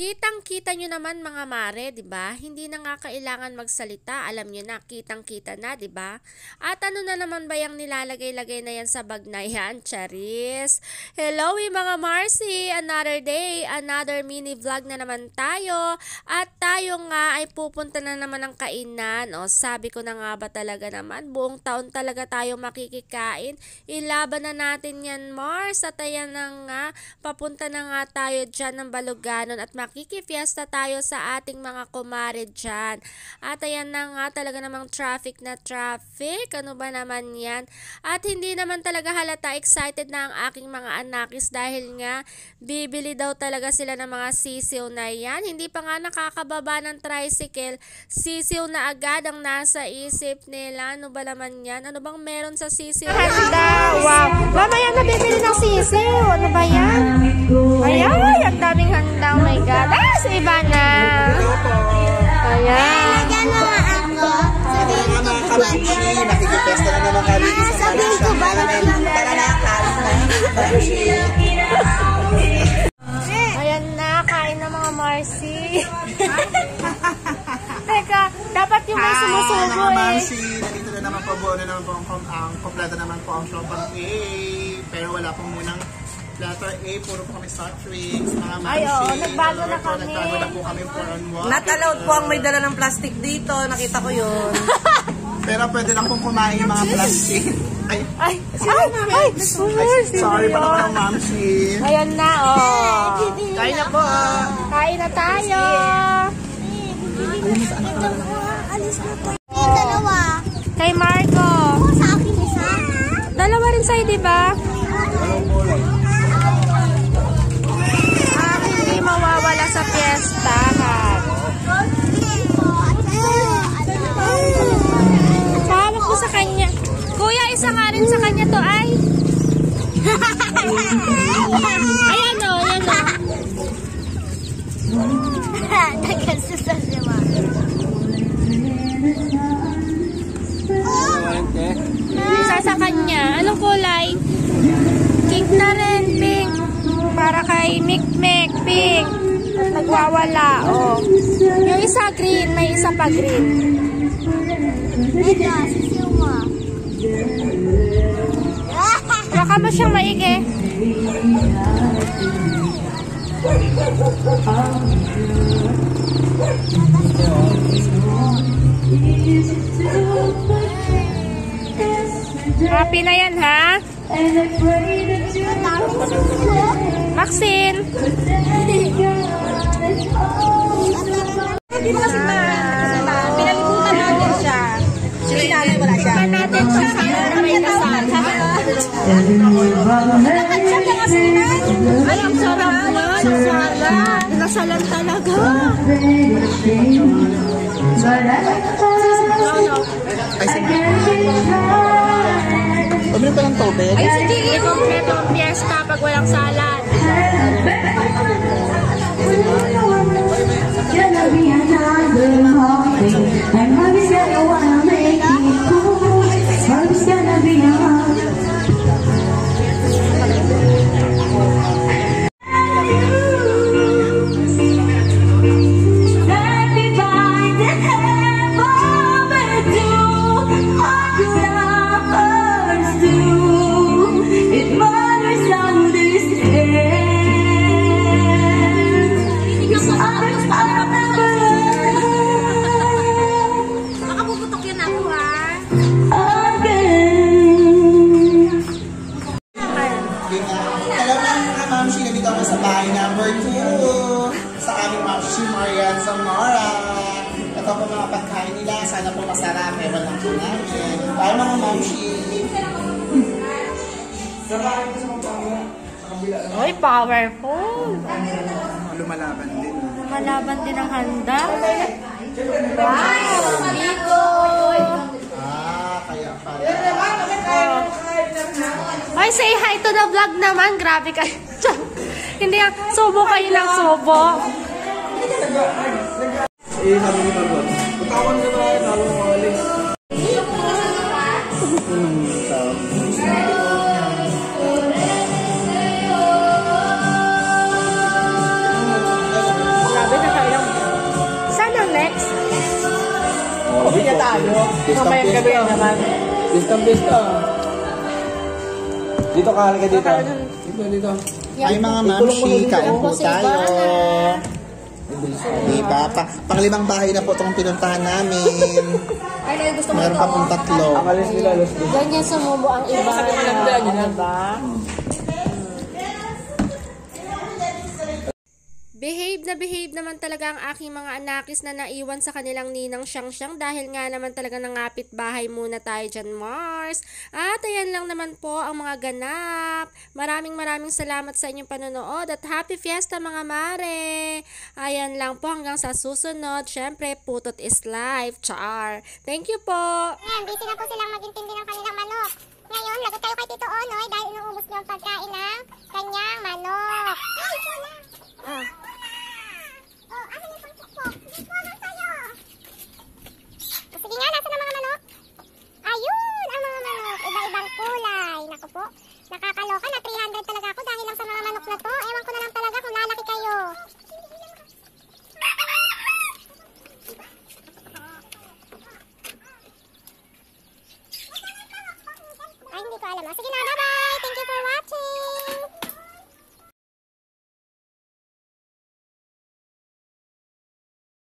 Kitang-kita nyo naman mga mare, 'di ba? Hindi na nga kailangan magsalita. Alam nyo na, kitang-kita na, 'di ba? At ano na naman ba yung nilalagay-lagay na yan sa bag na yan? Charis. Hello mga Marcy, another day, another mini vlog na naman tayo. At tayo nga ay pupunta na naman ng kainan. O, sabi ko na nga ba talaga naman, buong taon talaga tayo makikikain. Ilaban na natin yan, Mars. At ayan na nga, papunta na nga tayo dyan ng Baluganon at makikifiesta tayo sa ating mga kumare dyan. At ayan na nga, talaga namang traffic na traffic. Ano ba naman yan? At hindi naman talaga halata excited na ang aking mga anakis dahil nga bibili daw talaga sila ng mga sisiw na yan. Hindi pa nga nakakababa ng tricycle, sisiw na agad ang nasa isip nila. Ano ba naman yan? Ano bang meron sa sisiw? Handa! Wow! Mamaya na bibili ng sisiw! Ano ba yan? Ayan! Ang daming handa! Oh my God! Ah! Si Ivana! Ayan! Nakikipesta na naman kami sa ayan na, kain na mga Marcy. Teka, dapat yung may sumusubo eh. Marcy, nandito na naman po, buo na naman po ang kompleto naman po ang shopang A. Pero wala po munang letter A, puro po kami soft drinks, mga Marcy. Ay, oo, nagbago na kami. Nagbago na po kami for on water. Not allowed po ang may dala ng plastic dito, nakita ko yun. Pero pwede lang pong kumain yung mga plastic. Ay, sorry pa naman ang Mamsi. ayan na, oh. Kain na po. Kain na tayo. Alis na po. Dalawa. Kay Marco. Sa akin isa. Dalawa rin sa'yo, di ba? Hindi mawawala sa fiestahan. Pahawak mo sa kanya. Kuya, isa nga rin sa kanya to, ay. Ayan o, ayan o. Nagkasusalima. Isa sa kanya. Anong kulay? Pink na rin, pink. Para kay Mikmek, pink. At nagwawala, oh. Yung isa green, may isa pa green. Ito, sisiw mo. Baka mo siyang maigi. Happy na yan, ha? Maxine! Pinalibutan natin siya. Sinanay wala siya. Iba natin sa may kasal. Ay, ang sarap na. Ang sarap. Nasalan talaga. Ay, sige. Pabili pa ng tubig. Ay, sige. Hindi kompleto ang fiesta pag walang salad. Sa bahay number 2 sa aming Mamsi Marian Zamora. Ito po mga pagkain nila. Sana po masarap. Ewan lang po namin. Bye mga Mamsi. Uy, powerful. Lumalaban din. Lumalaban din ang handa. Wow! Ligo! Kaya pala. Ay, say hi to the vlog naman. Grabe kayo. Hindi nga, subo kayo ng subo. Sabi ni Pagod. Butawan ka na, talo mo alis. tayo. Pistang Mamayang pista. gabi naman. Pista. Dito ka, halika dito. Dito. Ay mga mamshi, kain po tayo. Diba? Panglimang bahay na po itong pinuntahan namin. Ay, na gusto mo Meron pa pong tatlo. Ang alis nila, alas din. Ganyan sumubo ang iba. Sabi mo lang dyan, yun, Diba? Behave naman talaga ang aking mga anakis na naiwan sa kanilang ninang Siyang-Siyang dahil nga naman talaga nangapit bahay muna tayo dyan, Mars. At ayan lang naman po ang mga ganap. Maraming salamat sa inyong panonood at happy fiesta mga mare. Ayan lang po hanggang sa susunod. Syempre, putot is life. Char. Thank you po. Ngayon, busy na po silang mag-intindi ng kanilang manok. Ngayon, lagot tayo kay Tito Onoy dahil inuubos niyo ang pagkain ng kanyang manok. Ay, ito na. Oh, ano yung pangkukpok? Hindi ko lang sa'yo. Sige nga, nasa na mga manok? Ayun, ang mga manok. Iba-ibang kulay. Naku po, nakakaloka na 300 talaga ako dahil lang sa mga manok na to. Ewan ko na lang talaga kung lalaki kayo. Ay, hindi ko alam. Sige na,